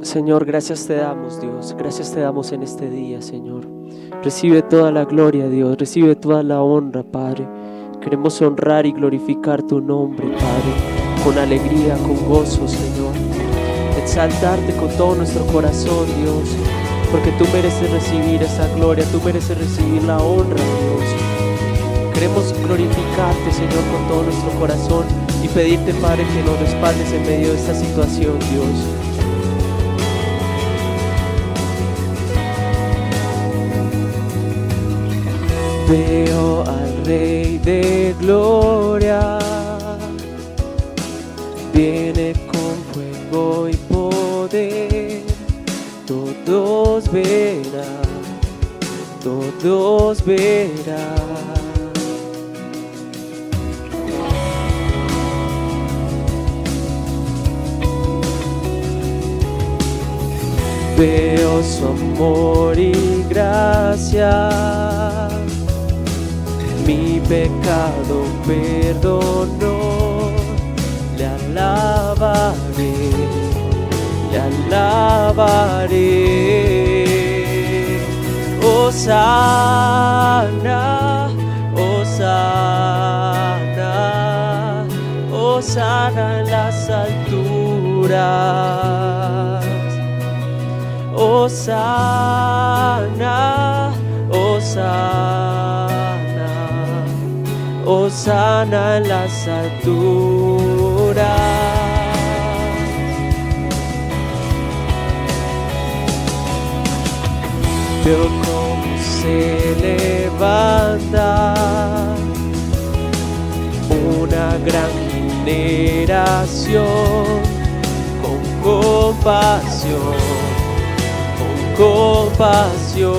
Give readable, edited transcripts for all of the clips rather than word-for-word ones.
Señor, gracias te damos, Dios. Gracias te damos en este día, Señor. Recibe toda la gloria, Dios. Recibe toda la honra, Padre. Queremos honrar y glorificar tu nombre, Padre, con alegría, con gozo, Señor. Exaltarte con todo nuestro corazón, Dios, porque tú mereces recibir esa gloria, tú mereces recibir la honra, Dios. Queremos glorificarte, Señor, con todo nuestro corazón y pedirte, Padre, que nos respaldes en medio de esta situación, Dios. Veo al Rey de Gloria, viene con fuego y poder, todos verán, todos verán. Veo su amor y gracia, mi pecado perdonó, le alabaré, le alabaré. Hosana, Hosana, Hosana en las alturas. Hosana, Hosana, Hosana en las alturas. Veo cómo se levanta una gran generación con compasión, con compasión.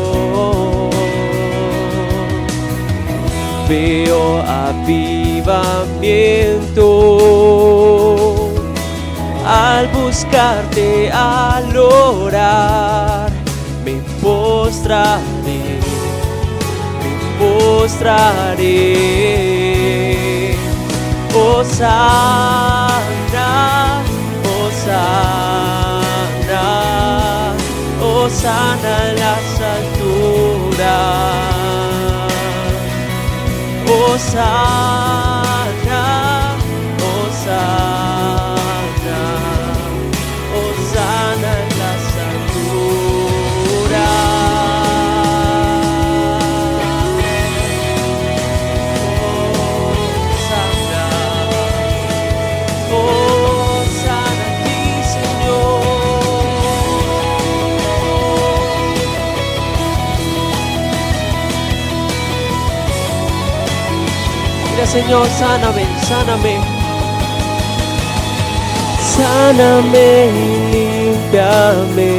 Veo avivamiento al buscarte, al orar. Me postraré, me postraré. Hosana, Hosana, Hosana en las alturas. Hosana, Hosana, Hosana en las alturas. Hosana, Hosana a ti, Señor. Mira, Señor, sáname, sáname. Sáname y límpiame.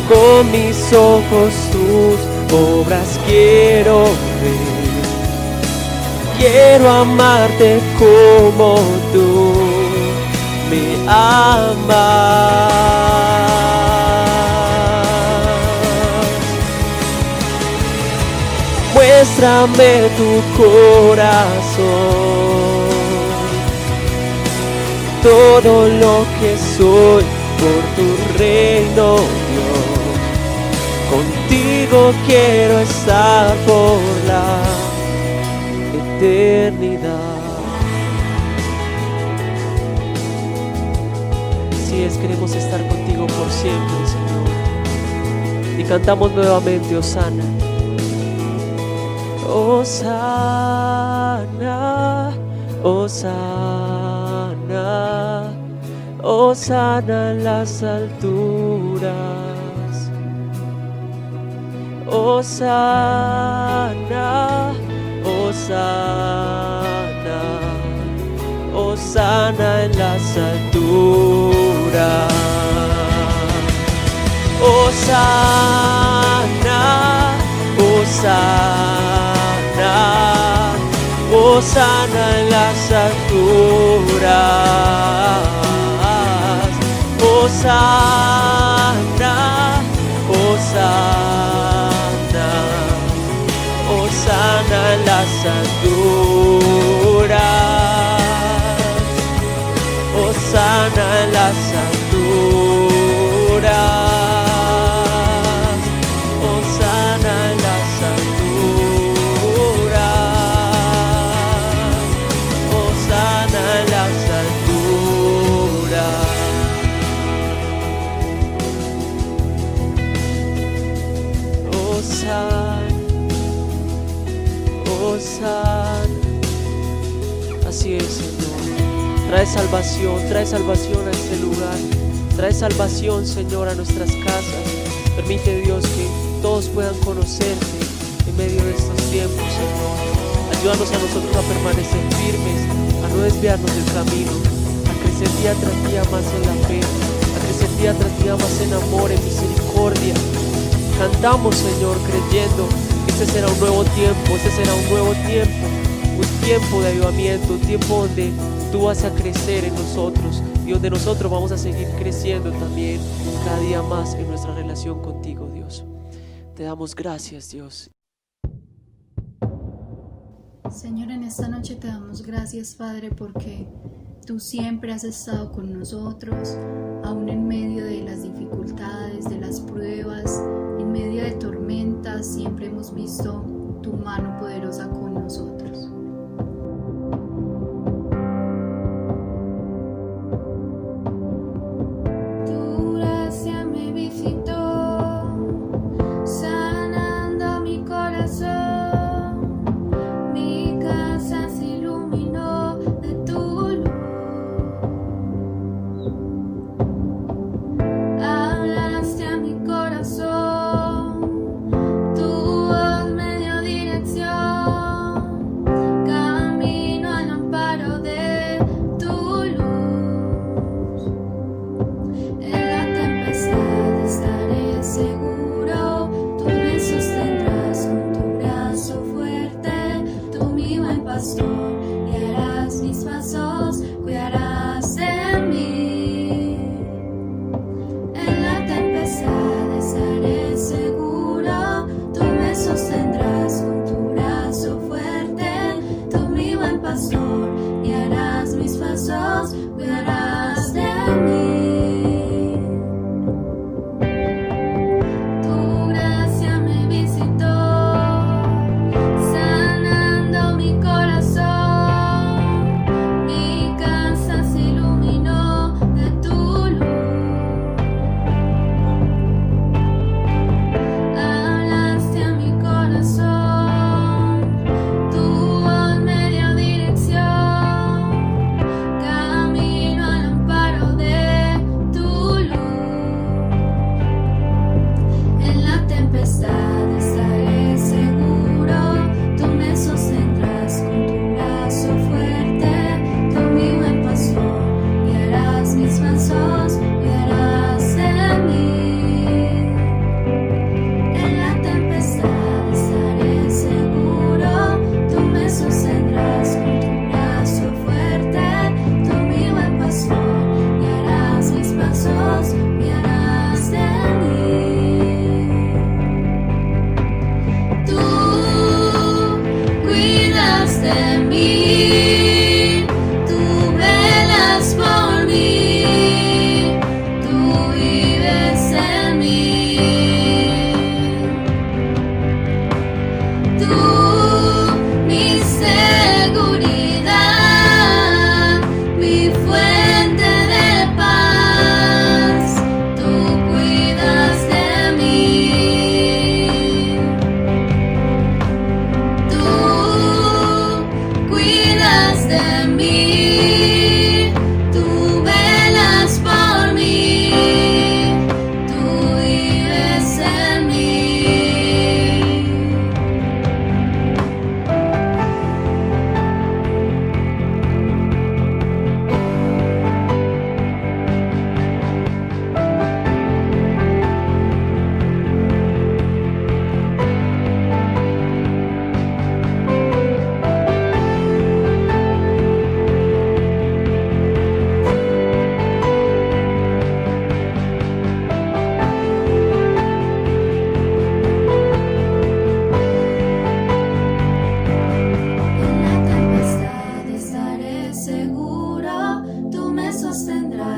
Con mis ojos tus obras quiero ver. Quiero amarte como tú me amas. Muéstrame tu corazón, todo lo que soy por tu reino, Dios. Contigo quiero estar por la eternidad. Si es, queremos estar contigo por siempre, Señor. Y cantamos nuevamente, Hosana. Hosana, Hosana, Hosana en las alturas. Hosana, Hosana, Hosana en las alturas. Hosana, Hosana, Hosana en las alturas. Hosana, Hosana, Hosana en las alturas. Hosana en las alturas, Hosana en las alturas, Hosana en las alturas. Hosana, Hosana. Así es, Señor. Trae salvación a este lugar. Trae salvación, Señor, a nuestras casas. Permite, Dios, que todos puedan conocerte en medio de estos tiempos, Señor. Ayúdanos a nosotros a permanecer firmes, a no desviarnos del camino, a crecer día tras día más en la fe, a crecer día tras día más en amor, en misericordia. Cantamos, Señor, creyendo que este será un nuevo tiempo, un tiempo de avivamiento, un tiempo donde tú vas a crecer en nosotros y donde nosotros vamos a seguir creciendo también cada día más en nuestra relación contigo, Dios. Te damos gracias, Dios. Señor, en esta noche te damos gracias, Padre, porque tú siempre has estado con nosotros, aún en medio de las dificultades, de las pruebas, en medio de tormentas, siempre hemos visto tu mano poderosa con nosotros.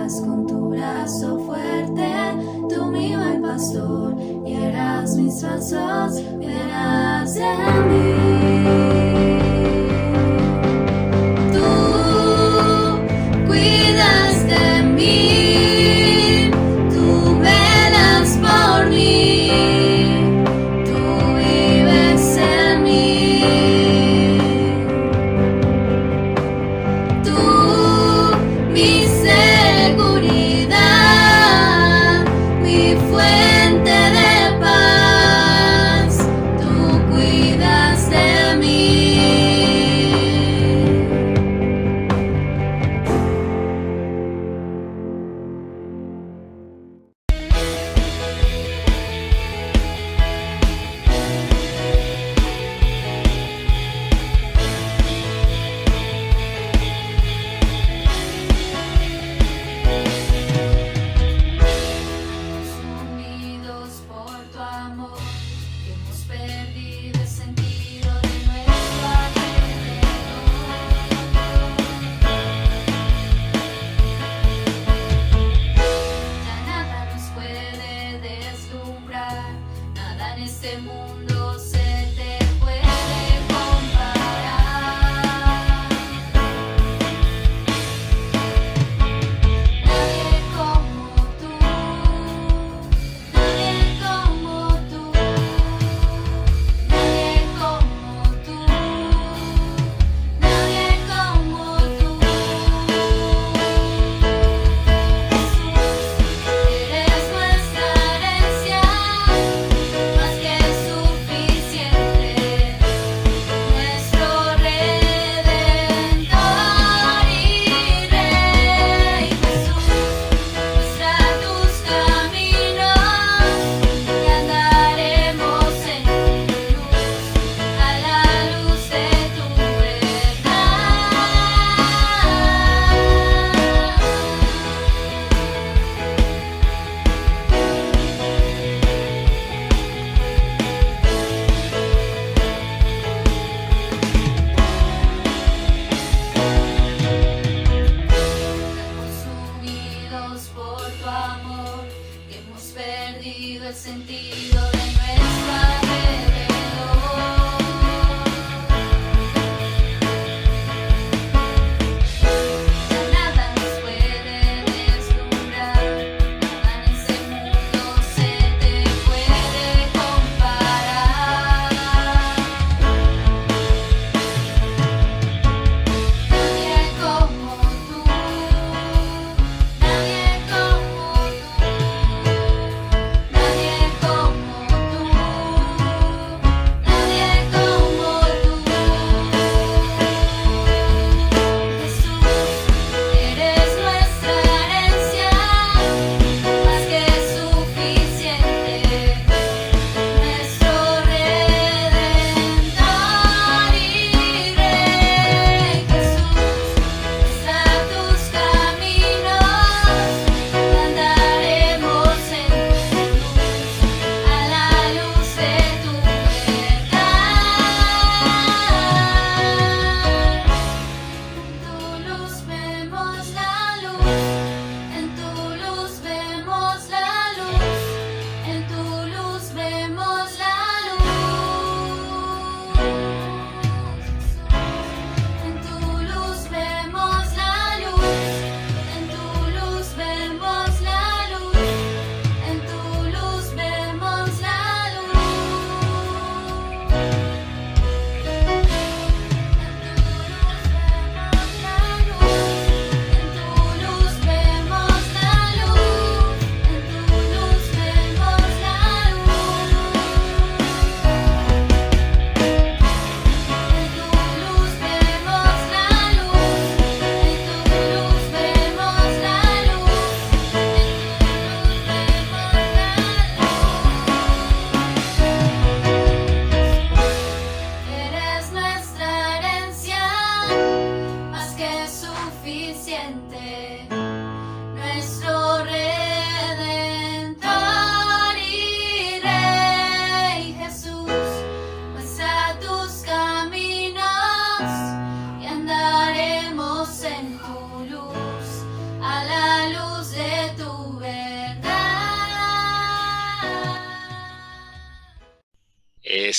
guiarás con tu brazo fuerte, tú mi buen pastor, guiarás mis pasos, cuidarás de mí.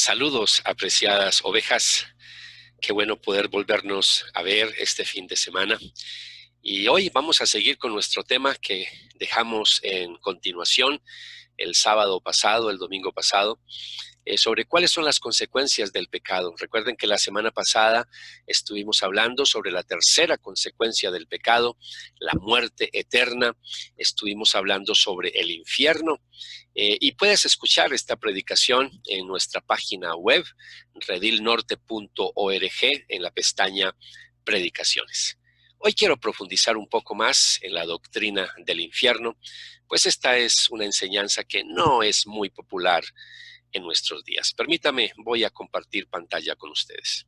Saludos, apreciadas ovejas. Qué bueno poder volvernos a ver este fin de semana. Y hoy vamos a seguir con nuestro tema que dejamos en continuación el sábado pasado, el domingo pasado, sobre cuáles son las consecuencias del pecado. Recuerden que la semana pasada estuvimos hablando sobre la tercera consecuencia del pecado, la muerte eterna. Estuvimos hablando sobre el infierno. Y puedes escuchar esta predicación en nuestra página web, redilnorte.org, en la pestaña Predicaciones. Hoy quiero profundizar un poco más en la doctrina del infierno, pues esta es una enseñanza que no es muy popular en nuestros días. Permítame, voy a compartir pantalla con ustedes.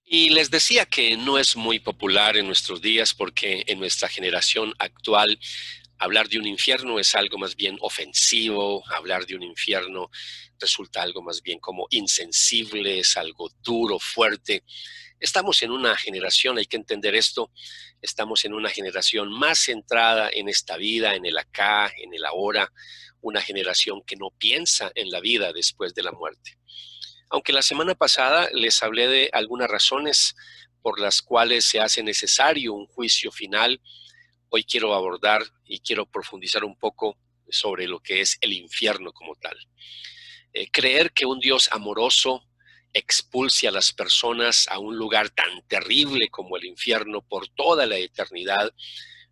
Y les decía que no es muy popular en nuestros días porque en nuestra generación actual hablar de un infierno es algo más bien ofensivo, hablar de un infierno resulta algo más bien como insensible, es algo duro, fuerte. Estamos en una generación, hay que entender esto, estamos en una generación más centrada en esta vida, en el acá, en el ahora, una generación que no piensa en la vida después de la muerte. Aunque la semana pasada les hablé de algunas razones por las cuales se hace necesario un juicio final, hoy quiero abordar y quiero profundizar un poco sobre lo que es el infierno como tal. Creer que un Dios amoroso expulse a las personas a un lugar tan terrible como el infierno por toda la eternidad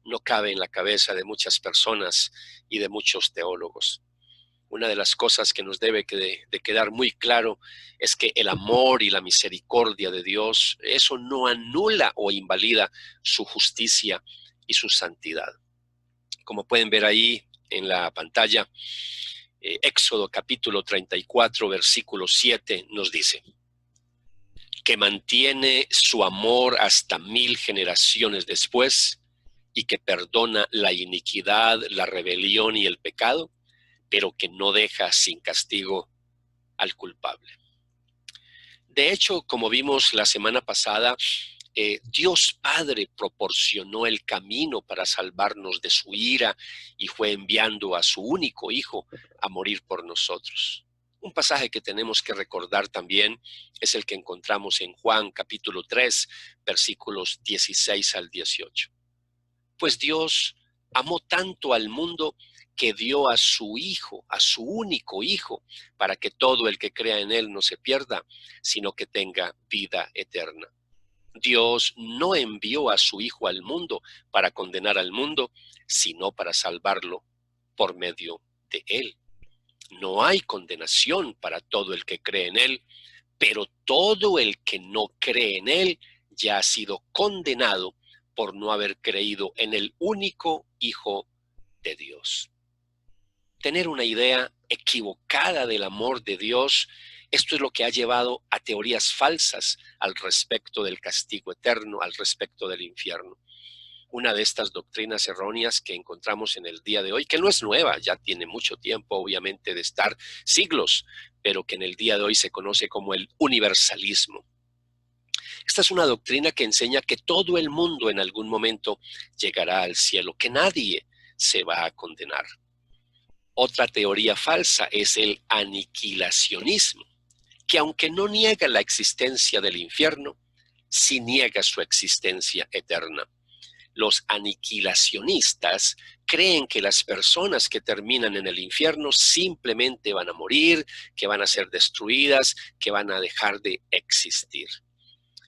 no cabe en la cabeza de muchas personas y de muchos teólogos. Una de las cosas que nos debe de quedar muy claro es que el amor y la misericordia de Dios, eso no anula o invalida su justicia y su santidad. Como pueden ver ahí en la pantalla, Éxodo capítulo 34, versículo 7 nos dice que mantiene su amor hasta 1000 generaciones después y que perdona la iniquidad, la rebelión y el pecado, pero que no deja sin castigo al culpable. De hecho, como vimos la semana pasada, Dios Padre proporcionó el camino para salvarnos de su ira y fue enviando a su único Hijo a morir por nosotros. Un pasaje que tenemos que recordar también es el que encontramos en Juan capítulo 3, versículos 16 al 18. Pues Dios amó tanto al mundo que dio a su Hijo, a su único Hijo, para que todo el que crea en Él no se pierda, sino que tenga vida eterna. Dios no envió a su Hijo al mundo para condenar al mundo, sino para salvarlo por medio de Él. No hay condenación para todo el que cree en Él, pero todo el que no cree en Él ya ha sido condenado por no haber creído en el único Hijo de Dios. Tener una idea equivocada del amor de Dios, esto es lo que ha llevado a teorías falsas al respecto del castigo eterno, al respecto del infierno. Una de estas doctrinas erróneas que encontramos en el día de hoy, que no es nueva, ya tiene mucho tiempo obviamente de estar siglos, pero que en el día de hoy se conoce como el universalismo. Esta es una doctrina que enseña que todo el mundo en algún momento llegará al cielo, que nadie se va a condenar. Otra teoría falsa es el aniquilacionismo, que aunque no niega la existencia del infierno, sí niega su existencia eterna. Los aniquilacionistas creen que las personas que terminan en el infierno simplemente van a morir, que van a ser destruidas, que van a dejar de existir.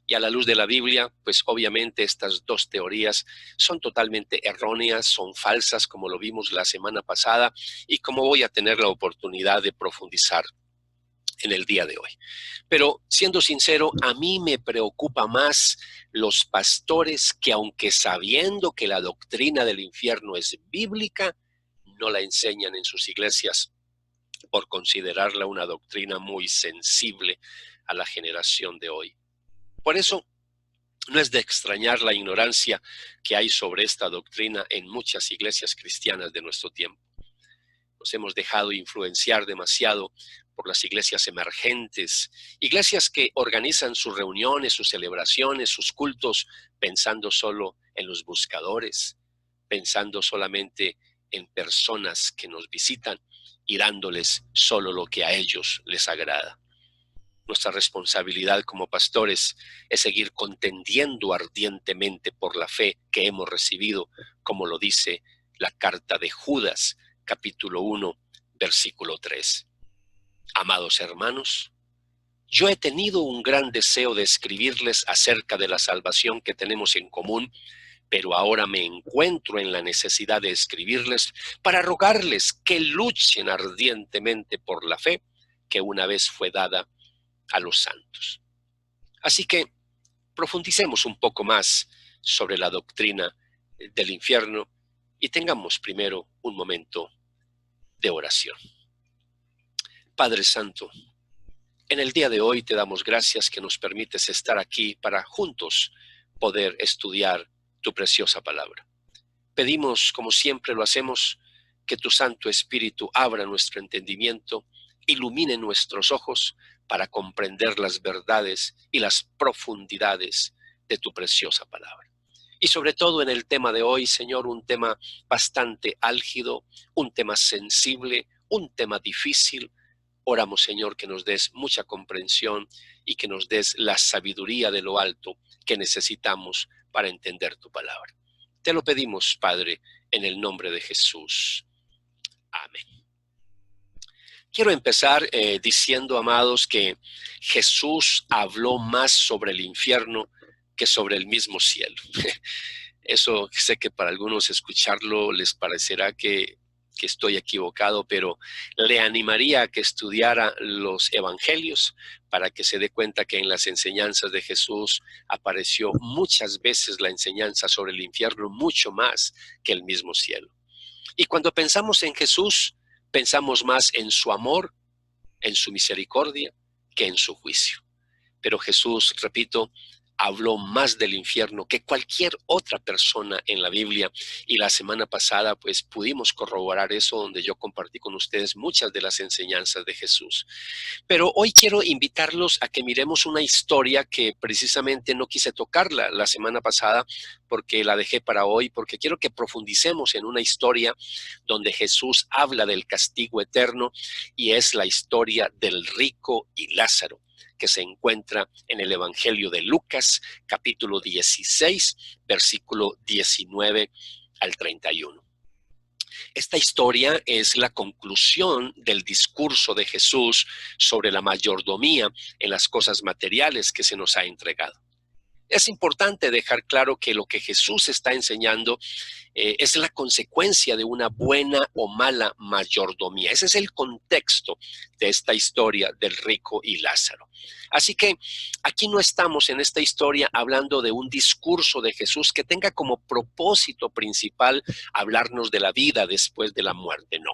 Y a la luz de la Biblia, pues obviamente estas dos teorías son totalmente erróneas, son falsas, como lo vimos la semana pasada, y como voy a tener la oportunidad de profundizar en el día de hoy. Pero siendo sincero, a mí me preocupa más los pastores que, aunque sabiendo que la doctrina del infierno es bíblica, no la enseñan en sus iglesias por considerarla una doctrina muy sensible a la generación de hoy. Por eso, no es de extrañar la ignorancia que hay sobre esta doctrina en muchas iglesias cristianas de nuestro tiempo. Nos hemos dejado influenciar demasiado por las iglesias emergentes, iglesias que organizan sus reuniones, sus celebraciones, sus cultos, pensando solo en los buscadores, pensando solamente en personas que nos visitan y dándoles solo lo que a ellos les agrada. Nuestra responsabilidad como pastores es seguir contendiendo ardientemente por la fe que hemos recibido, como lo dice la carta de Judas, capítulo 1, versículo 3. Amados hermanos, yo he tenido un gran deseo de escribirles acerca de la salvación que tenemos en común, pero ahora me encuentro en la necesidad de escribirles para rogarles que luchen ardientemente por la fe que una vez fue dada a los santos. Así que profundicemos un poco más sobre la doctrina del infierno y tengamos primero un momento de oración. Padre Santo, en el día de hoy te damos gracias que nos permites estar aquí para juntos poder estudiar tu preciosa palabra. Pedimos, como siempre lo hacemos, que tu Santo Espíritu abra nuestro entendimiento, ilumine nuestros ojos para comprender las verdades y las profundidades de tu preciosa palabra. Y sobre todo en el tema de hoy, Señor, un tema bastante álgido, un tema sensible, un tema difícil. Oramos, Señor, que nos des mucha comprensión y que nos des la sabiduría de lo alto que necesitamos para entender tu palabra. Te lo pedimos, Padre, en el nombre de Jesús. Amén. Quiero empezar diciendo, amados, que Jesús habló más sobre el infierno que sobre el mismo cielo. Eso sé que para algunos escucharlo les parecerá que estoy equivocado, pero le animaría a que estudiara los evangelios para que se dé cuenta que en las enseñanzas de Jesús apareció muchas veces la enseñanza sobre el infierno, mucho más que el mismo cielo. Y cuando pensamos en Jesús, pensamos más en su amor, en su misericordia, que en su juicio. Pero Jesús, repito, habló más del infierno que cualquier otra persona en la Biblia. Y la semana pasada, pues, pudimos corroborar eso, donde yo compartí con ustedes muchas de las enseñanzas de Jesús. Pero hoy quiero invitarlos a que miremos una historia que precisamente no quise tocarla la semana pasada, porque la dejé para hoy, porque quiero que profundicemos en una historia donde Jesús habla del castigo eterno, y es la historia del rico y Lázaro, que se encuentra en el Evangelio de Lucas, capítulo 16, versículo 19 al 31. Esta historia es la conclusión del discurso de Jesús sobre la mayordomía en las cosas materiales que se nos ha entregado. Es importante dejar claro que lo que Jesús está enseñando es la consecuencia de una buena o mala mayordomía. Ese es el contexto de esta historia del rico y Lázaro. Así que aquí no estamos en esta historia hablando de un discurso de Jesús que tenga como propósito principal hablarnos de la vida después de la muerte, no.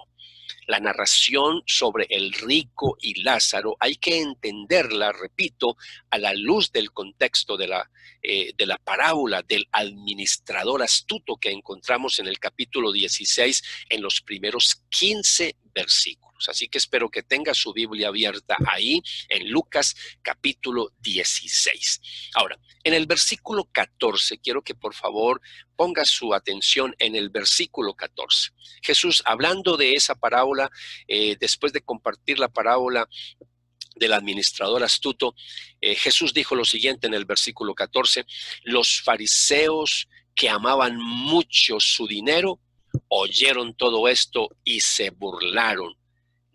La narración sobre el rico y Lázaro hay que entenderla, repito, a la luz del contexto de la parábola del administrador astuto que encontramos en el capítulo 16 en los primeros 15 versículos. Así que espero que tenga su Biblia abierta ahí en Lucas capítulo 16. Ahora, en el versículo 14, quiero que por favor ponga su atención en el versículo 14. Jesús, hablando de esa parábola, después de compartir la parábola del administrador astuto, Jesús dijo lo siguiente en el versículo 14: los fariseos que amaban mucho su dinero oyeron todo esto y se burlaron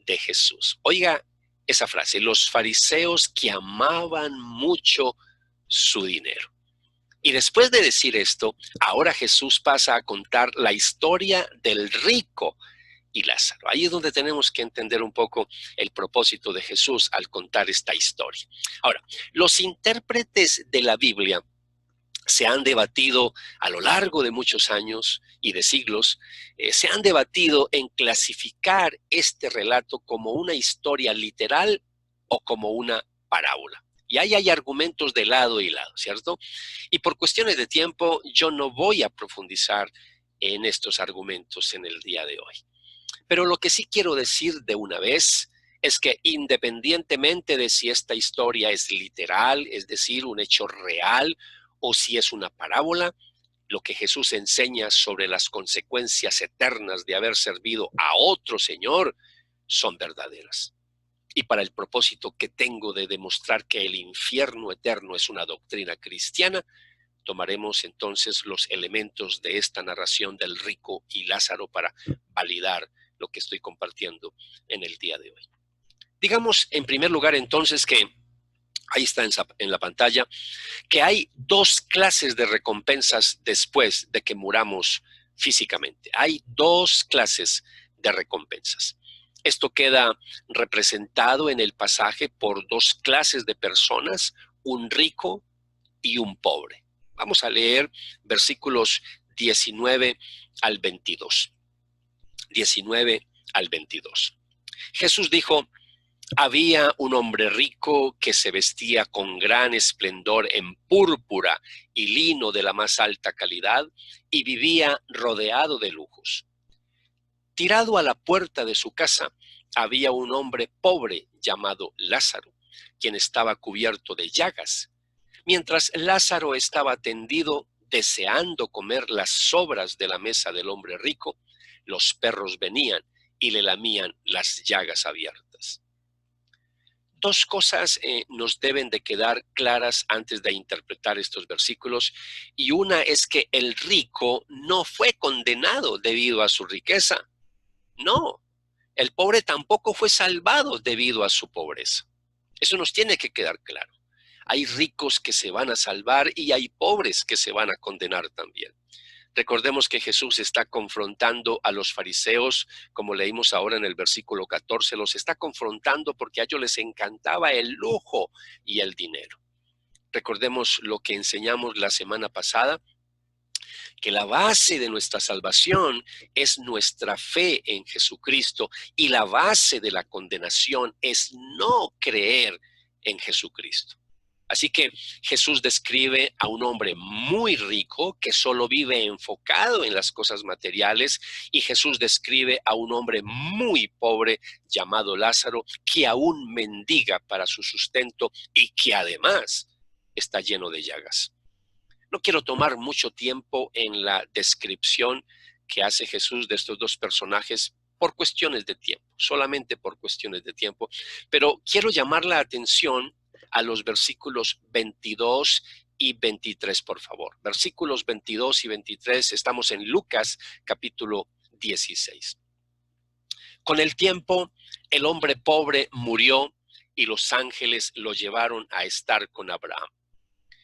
de Jesús. Oiga esa frase, los fariseos que amaban mucho su dinero. Y después de decir esto, ahora Jesús pasa a contar la historia del rico y Lázaro. Ahí es donde tenemos que entender un poco el propósito de Jesús al contar esta historia. Ahora, los intérpretes de la Biblia se han debatido a lo largo de muchos años y de siglos, se han debatido en clasificar este relato como una historia literal o como una parábola. Y ahí hay argumentos de lado y lado, ¿cierto? Y por cuestiones de tiempo, yo no voy a profundizar en estos argumentos en el día de hoy. Pero lo que sí quiero decir de una vez es que independientemente de si esta historia es literal, es decir, un hecho real, o si es una parábola, lo que Jesús enseña sobre las consecuencias eternas de haber servido a otro Señor son verdaderas. Y para el propósito que tengo de demostrar que el infierno eterno es una doctrina cristiana, tomaremos entonces los elementos de esta narración del rico y Lázaro para validar lo que estoy compartiendo en el día de hoy. Digamos, en primer lugar, entonces, que ahí está en la pantalla, que hay dos clases de recompensas después de que muramos físicamente. Hay dos clases de recompensas. Esto queda representado en el pasaje por dos clases de personas, un rico y un pobre. Vamos a leer versículos 19 al 22. 19 al 22. Jesús dijo: había un hombre rico que se vestía con gran esplendor en púrpura y lino de la más alta calidad y vivía rodeado de lujos. Tirado a la puerta de su casa había un hombre pobre llamado Lázaro, quien estaba cubierto de llagas. Mientras Lázaro estaba tendido deseando comer las sobras de la mesa del hombre rico, los perros venían y le lamían las llagas abiertas. Dos cosas nos deben de quedar claras antes de interpretar estos versículos, y una es que el rico no fue condenado debido a su riqueza. No, el pobre tampoco fue salvado debido a su pobreza. Eso nos tiene que quedar claro. Hay ricos que se van a salvar y hay pobres que se van a condenar también. Recordemos que Jesús está confrontando a los fariseos, como leímos ahora en el versículo 14, los está confrontando porque a ellos les encantaba el lujo y el dinero. Recordemos lo que enseñamos la semana pasada, que la base de nuestra salvación es nuestra fe en Jesucristo y la base de la condenación es no creer en Jesucristo. Así que Jesús describe a un hombre muy rico que solo vive enfocado en las cosas materiales, y Jesús describe a un hombre muy pobre llamado Lázaro que aún mendiga para su sustento y que además está lleno de llagas. No quiero tomar mucho tiempo en la descripción que hace Jesús de estos dos personajes por cuestiones de tiempo, solamente por cuestiones de tiempo, pero quiero llamar la atención a los versículos 22 y 23, por favor. Versículos 22 y 23, estamos en Lucas capítulo 16. Con el tiempo, el hombre pobre murió y los ángeles lo llevaron a estar con Abraham.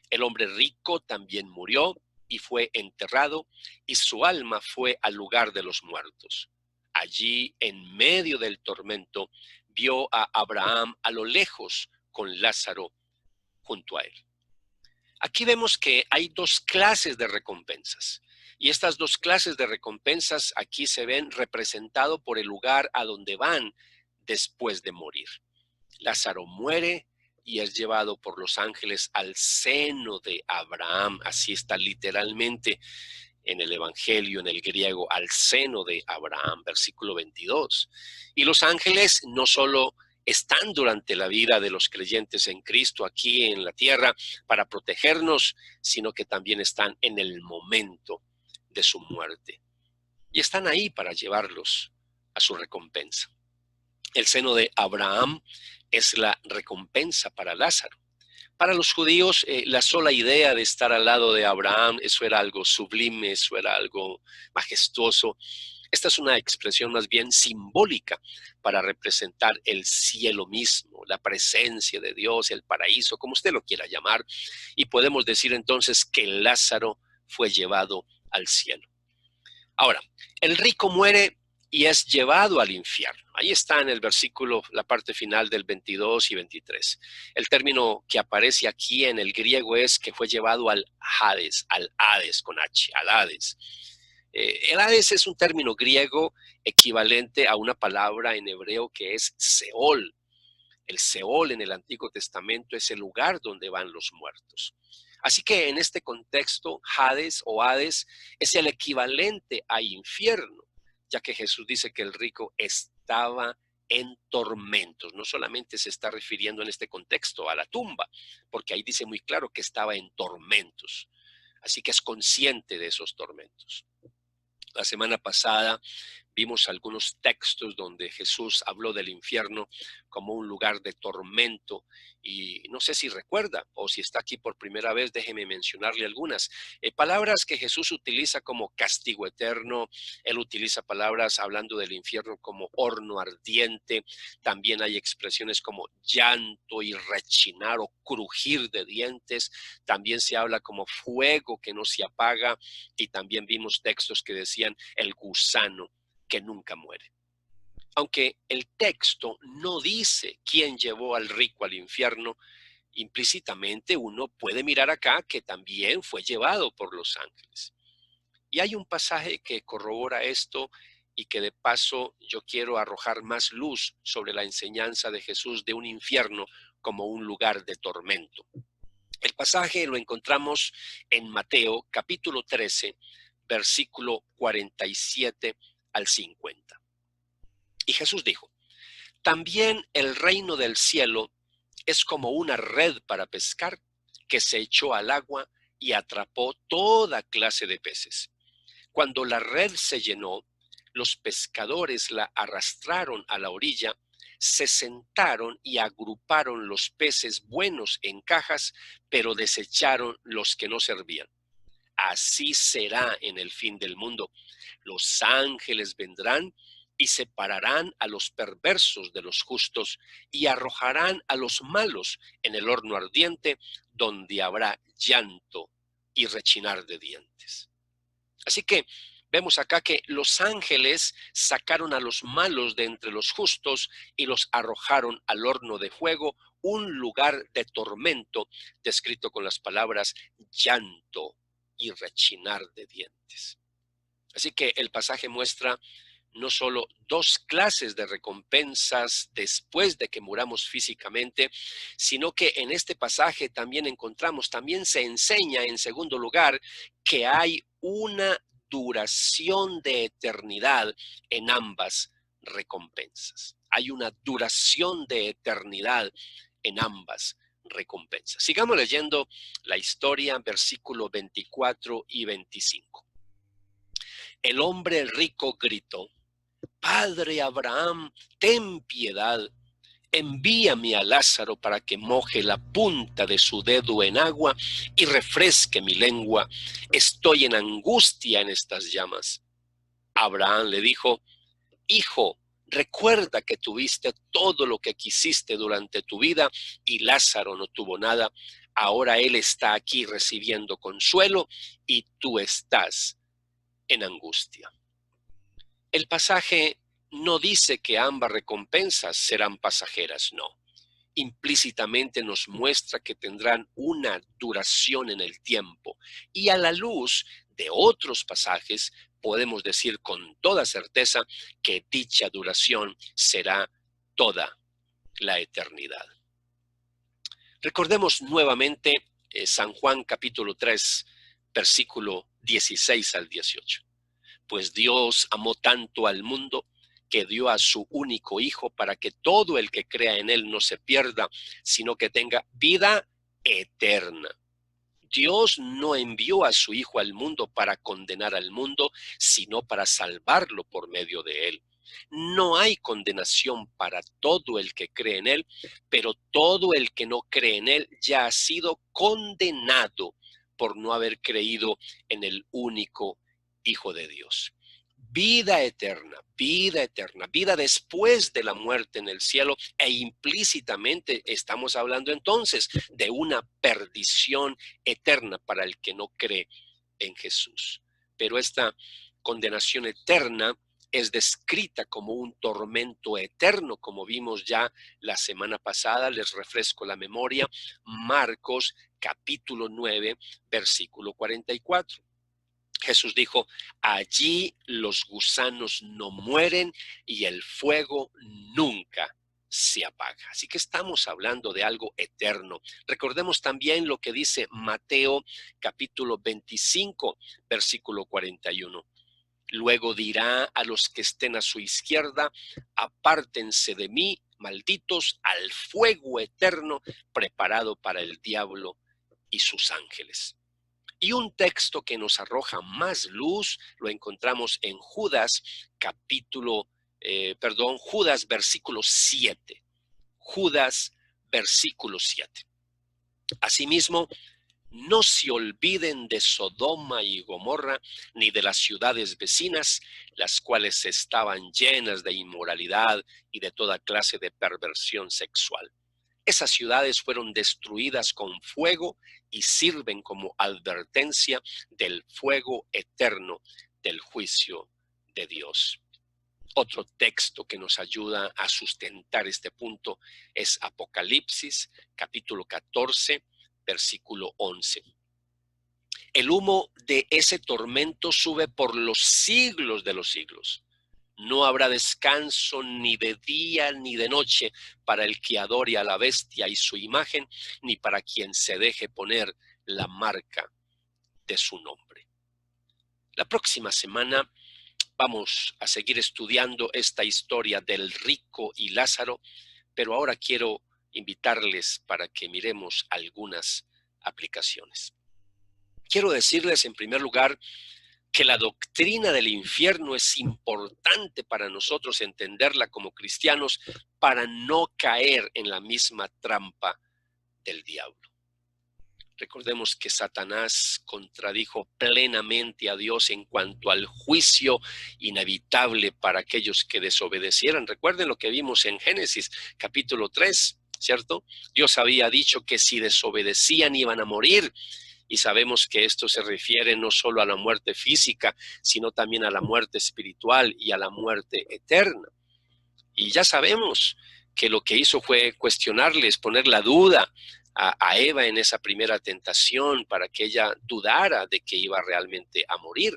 El hombre rico también murió y fue enterrado, y su alma fue al lugar de los muertos. Allí, en medio del tormento, vio a Abraham a lo lejos con Lázaro junto a él. Aquí vemos que hay dos clases de recompensas, y estas dos clases de recompensas aquí se ven representadas por el lugar a donde van después de morir. Lázaro muere y es llevado por los ángeles al seno de Abraham. Así está literalmente en el Evangelio, en el griego, al seno de Abraham, versículo 22. Y los ángeles no solo están durante la vida de los creyentes en Cristo aquí en la tierra para protegernos, sino que también están en el momento de su muerte. Y están ahí para llevarlos a su recompensa. El seno de Abraham es la recompensa para Lázaro. Para los judíos, la sola idea de estar al lado de Abraham, eso era algo sublime, eso era algo majestuoso. Esta es una expresión más bien simbólica para representar el cielo mismo, la presencia de Dios, el paraíso, como usted lo quiera llamar. Y podemos decir entonces que Lázaro fue llevado al cielo. Ahora, el rico muere y es llevado al infierno. Ahí está en el versículo, la parte final del 22 y 23. El término que aparece aquí en el griego es que fue llevado al Hades con H, al Hades. El Hades es un término griego equivalente a una palabra en hebreo que es Seol. El Seol en el Antiguo Testamento es el lugar donde van los muertos. Así que en este contexto, Hades o Hades es el equivalente a infierno, ya que Jesús dice que el rico estaba en tormentos. No solamente se está refiriendo en este contexto a la tumba, porque ahí dice muy claro que estaba en tormentos. Así que es consciente de esos tormentos. La semana pasada Vimos algunos textos donde Jesús habló del infierno como un lugar de tormento, y no sé si recuerda o si está aquí por primera vez, déjeme mencionarle algunas. Palabras que Jesús utiliza como castigo eterno. Él utiliza palabras hablando del infierno como horno ardiente. También hay expresiones como llanto y rechinar o crujir de dientes. También se habla como fuego que no se apaga, y también vimos textos que decían el gusano que nunca muere. Aunque el texto no dice quién llevó al rico al infierno, implícitamente uno puede mirar acá que también fue llevado por los ángeles. Y hay un pasaje que corrobora esto, y que de paso yo quiero arrojar más luz sobre la enseñanza de Jesús de un infierno como un lugar de tormento. El pasaje lo encontramos en Mateo capítulo 13, versículo 47 al 50. Y Jesús dijo: también el reino del cielo es como una red para pescar, que se echó al agua y atrapó toda clase de peces. Cuando la red se llenó, los pescadores la arrastraron a la orilla, se sentaron y agruparon los peces buenos en cajas, pero desecharon los que no servían. Así será en el fin del mundo. Los ángeles vendrán y separarán a los perversos de los justos y arrojarán a los malos en el horno ardiente, donde habrá llanto y rechinar de dientes. Así que vemos acá que los ángeles sacaron a los malos de entre los justos y los arrojaron al horno de fuego, un lugar de tormento, descrito con las palabras llanto y rechinar de dientes. Así que el pasaje muestra no solo dos clases de recompensas después de que muramos físicamente, sino que en este pasaje también se enseña, en segundo lugar, que hay una duración de eternidad en ambas recompensas. Hay una duración de eternidad en ambas recompensas. Sigamos leyendo la historia, versículo 24 y 25. El hombre rico gritó: Padre Abraham, ten piedad, envíame a Lázaro para que moje la punta de su dedo en agua y refresque mi lengua. Estoy en angustia en estas llamas. Abraham le dijo: Hijo, recuerda que tuviste todo lo que quisiste durante tu vida y Lázaro no tuvo nada. Ahora él está aquí recibiendo consuelo y tú estás en angustia. El pasaje no dice que ambas recompensas serán pasajeras, no. Implícitamente nos muestra que tendrán una duración en el tiempo, y a la luz de otros pasajes podemos decir con toda certeza que dicha duración será toda la eternidad. Recordemos nuevamente San Juan capítulo 3, versículo 16 al 18. Pues Dios amó tanto al mundo que dio a su único Hijo para que todo el que crea en Él no se pierda, sino que tenga vida eterna. Dios no envió a su Hijo al mundo para condenar al mundo, sino para salvarlo por medio de Él. No hay condenación para todo el que cree en Él, pero todo el que no cree en Él ya ha sido condenado por no haber creído en el único Hijo de Dios. Vida eterna, vida después de la muerte en el cielo, e implícitamente estamos hablando entonces de una perdición eterna para el que no cree en Jesús. Pero esta condenación eterna es descrita como un tormento eterno, como vimos ya la semana pasada. Les refresco la memoria, Marcos capítulo 9, versículo 44. Jesús dijo: allí los gusanos no mueren y el fuego nunca se apaga. Así que estamos hablando de algo eterno. Recordemos también lo que dice Mateo capítulo 25, versículo 41. Luego dirá a los que estén a su izquierda: apártense de mí, malditos, al fuego eterno preparado para el diablo y sus ángeles. Y un texto que nos arroja más luz lo encontramos en Judas, Judas versículo 7. Judas versículo 7. Asimismo, no se olviden de Sodoma y Gomorra, ni de las ciudades vecinas, las cuales estaban llenas de inmoralidad y de toda clase de perversión sexual. Esas ciudades fueron destruidas con fuego y sirven como advertencia del fuego eterno del juicio de Dios. Otro texto que nos ayuda a sustentar este punto es Apocalipsis, capítulo 14, versículo 11. El humo de ese tormento sube por los siglos de los siglos. No habrá descanso ni de día ni de noche para el que adore a la bestia y su imagen, ni para quien se deje poner la marca de su nombre. La próxima semana vamos a seguir estudiando esta historia del rico y Lázaro, pero ahora quiero invitarles para que miremos algunas aplicaciones. Quiero decirles en primer lugar que la doctrina del infierno es importante para nosotros entenderla como cristianos para no caer en la misma trampa del diablo. Recordemos que Satanás contradijo plenamente a Dios en cuanto al juicio inevitable para aquellos que desobedecieran. Recuerden lo que vimos en Génesis capítulo 3, ¿cierto? Dios había dicho que si desobedecían iban a morir. Y sabemos que esto se refiere no solo a la muerte física, sino también a la muerte espiritual y a la muerte eterna. Y ya sabemos que lo que hizo fue cuestionarles, poner la duda a Eva en esa primera tentación para que ella dudara de que iba realmente a morir.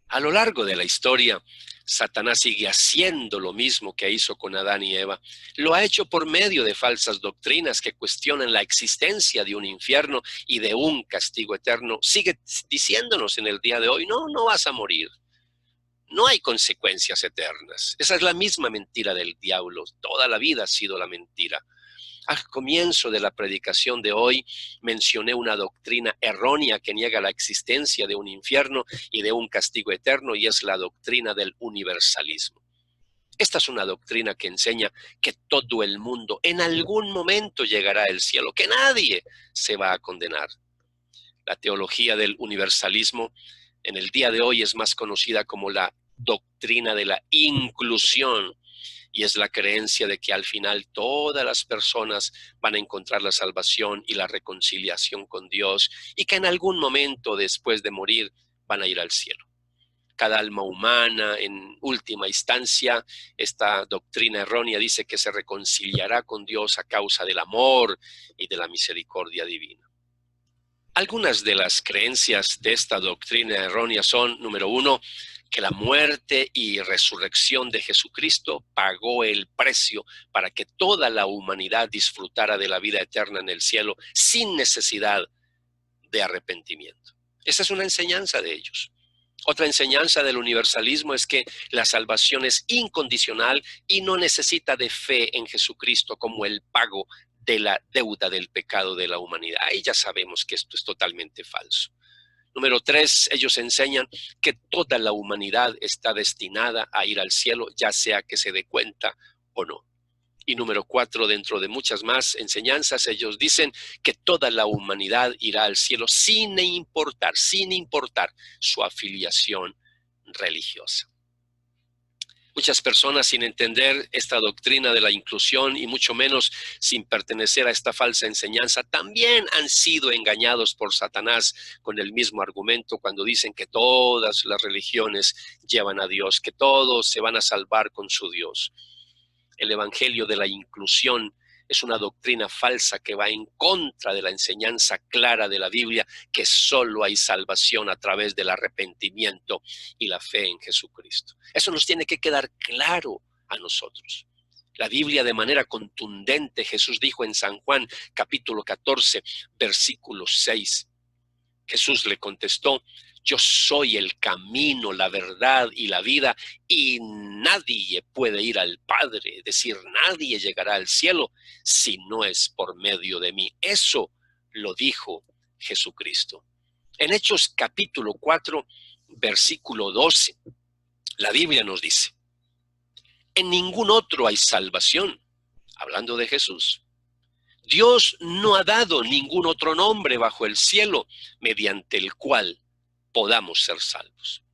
A lo largo de la historia, Satanás sigue haciendo lo mismo que hizo con Adán y Eva. Lo ha hecho por medio de falsas doctrinas que cuestionan la existencia de un infierno y de un castigo eterno. Sigue diciéndonos en el día de hoy, no vas a morir. No hay consecuencias eternas. Esa es la misma mentira del diablo. Toda la vida ha sido la mentira. Al comienzo de la predicación de hoy mencioné una doctrina errónea que niega la existencia de un infierno y de un castigo eterno, y es la doctrina del universalismo. Esta es una doctrina que enseña que todo el mundo en algún momento llegará al cielo, que nadie se va a condenar. La teología del universalismo en el día de hoy es más conocida como la doctrina de la inclusión, y es la creencia de que al final todas las personas van a encontrar la salvación y la reconciliación con Dios, y que en algún momento después de morir van a ir al cielo. Cada alma humana, en última instancia, esta doctrina errónea dice que se reconciliará con Dios a causa del amor y de la misericordia divina. Algunas de las creencias de esta doctrina errónea son, número uno, que la muerte y resurrección de Jesucristo pagó el precio para que toda la humanidad disfrutara de la vida eterna en el cielo sin necesidad de arrepentimiento. Esa es una enseñanza de ellos. Otra enseñanza del universalismo es que la salvación es incondicional y no necesita de fe en Jesucristo como el pago de la deuda del pecado de la humanidad. Ahí ya sabemos que esto es totalmente falso. Número 3, ellos enseñan que toda la humanidad está destinada a ir al cielo, ya sea que se dé cuenta o no. Y número 4, dentro de muchas más enseñanzas, ellos dicen que toda la humanidad irá al cielo sin importar su afiliación religiosa. Muchas personas, sin entender esta doctrina de la inclusión y mucho menos sin pertenecer a esta falsa enseñanza, también han sido engañados por Satanás con el mismo argumento cuando dicen que todas las religiones llevan a Dios, que todos se van a salvar con su Dios. El evangelio de la inclusión es una doctrina falsa que va en contra de la enseñanza clara de la Biblia, que solo hay salvación a través del arrepentimiento y la fe en Jesucristo. Eso nos tiene que quedar claro a nosotros. La Biblia de manera contundente, Jesús dijo en San Juan capítulo 14, versículo 6. Jesús le contestó: yo soy el camino, la verdad y la vida, y nadie puede ir al Padre, es decir, nadie llegará al cielo si no es por medio de mí. Eso lo dijo Jesucristo. En Hechos capítulo 4, versículo 12, la Biblia nos dice: en ningún otro hay salvación, hablando de Jesús. Dios no ha dado ningún otro nombre bajo el cielo mediante el cual podamos ser salvos.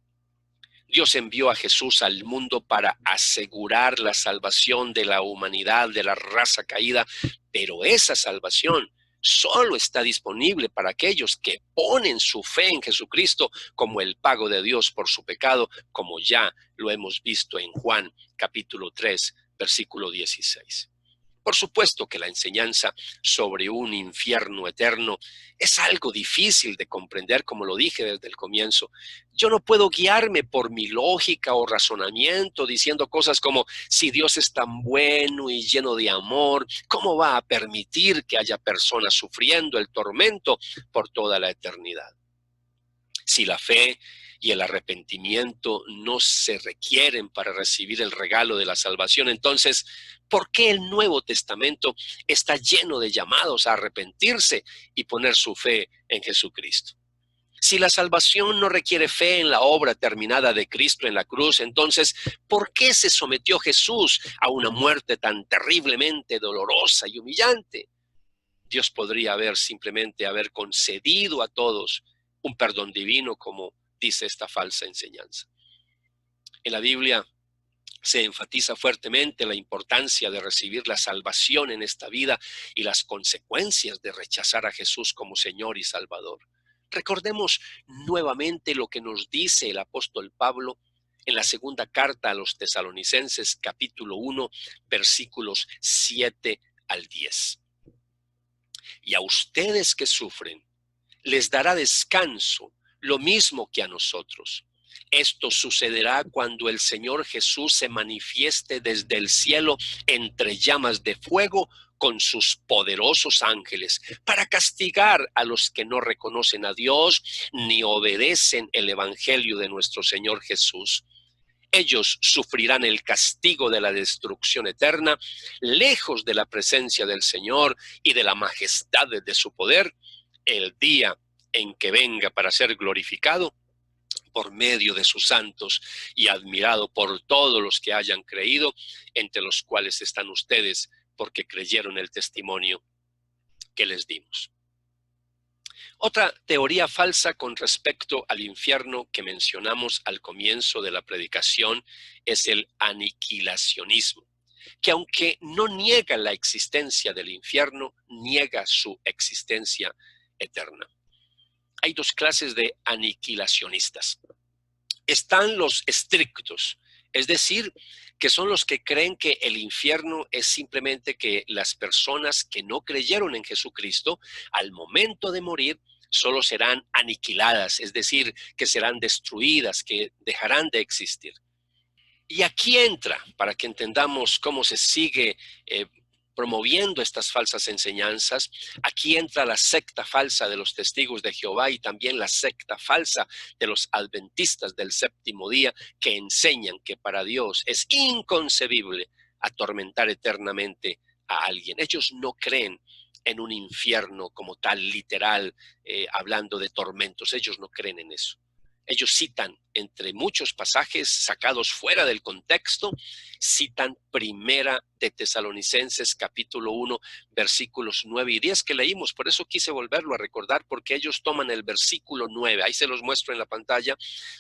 Dios envió a Jesús al mundo para asegurar la salvación de la humanidad, de la raza caída, pero esa salvación solo está disponible para aquellos que ponen su fe en Jesucristo como el pago de Dios por su pecado, como ya lo hemos visto en Juan capítulo 3, versículo 16. Por supuesto que la enseñanza sobre un infierno eterno es algo difícil de comprender, como lo dije desde el comienzo. Yo no puedo guiarme por mi lógica o razonamiento diciendo cosas como: si Dios es tan bueno y lleno de amor, ¿cómo va a permitir que haya personas sufriendo el tormento por toda la eternidad? Si la fe y el arrepentimiento no se requieren para recibir el regalo de la salvación, entonces, ¿por qué el Nuevo Testamento está lleno de llamados a arrepentirse y poner su fe en Jesucristo? Si la salvación no requiere fe en la obra terminada de Cristo en la cruz, entonces, ¿por qué se sometió Jesús a una muerte tan terriblemente dolorosa y humillante? Dios podría simplemente haber concedido a todos un perdón divino, como dice esta falsa enseñanza. En la Biblia se enfatiza fuertemente la importancia de recibir la salvación en esta vida y las consecuencias de rechazar a Jesús como Señor y Salvador. Recordemos nuevamente lo que nos dice el apóstol Pablo en la segunda carta a los Tesalonicenses, capítulo 1, versículos 7 al 10. Y a ustedes que sufren, les dará descanso, lo mismo que a nosotros. Esto sucederá cuando el Señor Jesús se manifieste desde el cielo entre llamas de fuego con sus poderosos ángeles, para castigar a los que no reconocen a Dios ni obedecen el evangelio de nuestro Señor Jesús. Ellos sufrirán el castigo de la destrucción eterna, lejos de la presencia del Señor y de la majestad de su poder, el día en que venga para ser glorificado por medio de sus santos y admirado por todos los que hayan creído, entre los cuales están ustedes, porque creyeron el testimonio que les dimos. Otra teoría falsa con respecto al infierno que mencionamos al comienzo de la predicación es el aniquilacionismo, que aunque no niega la existencia del infierno, niega su existencia eterna. Hay dos clases de aniquilacionistas. Están los estrictos, es decir, que son los que creen que el infierno es simplemente que las personas que no creyeron en Jesucristo, al momento de morir, solo serán aniquiladas, es decir, que serán destruidas, que dejarán de existir. Y aquí entra, para que entendamos cómo se sigue promoviendo estas falsas enseñanzas, aquí entra la secta falsa de los testigos de Jehová y también la secta falsa de los adventistas del séptimo día, que enseñan que para Dios es inconcebible atormentar eternamente a alguien. Ellos no creen en un infierno como tal, literal, hablando de tormentos. Ellos no creen en eso. Ellos citan, entre muchos pasajes sacados fuera del contexto, citan Primera de Tesalonicenses, capítulo 1, versículos 9 y 10 que leímos. Por eso quise volverlo a recordar, porque ellos toman el versículo 9, ahí se los muestro en la pantalla,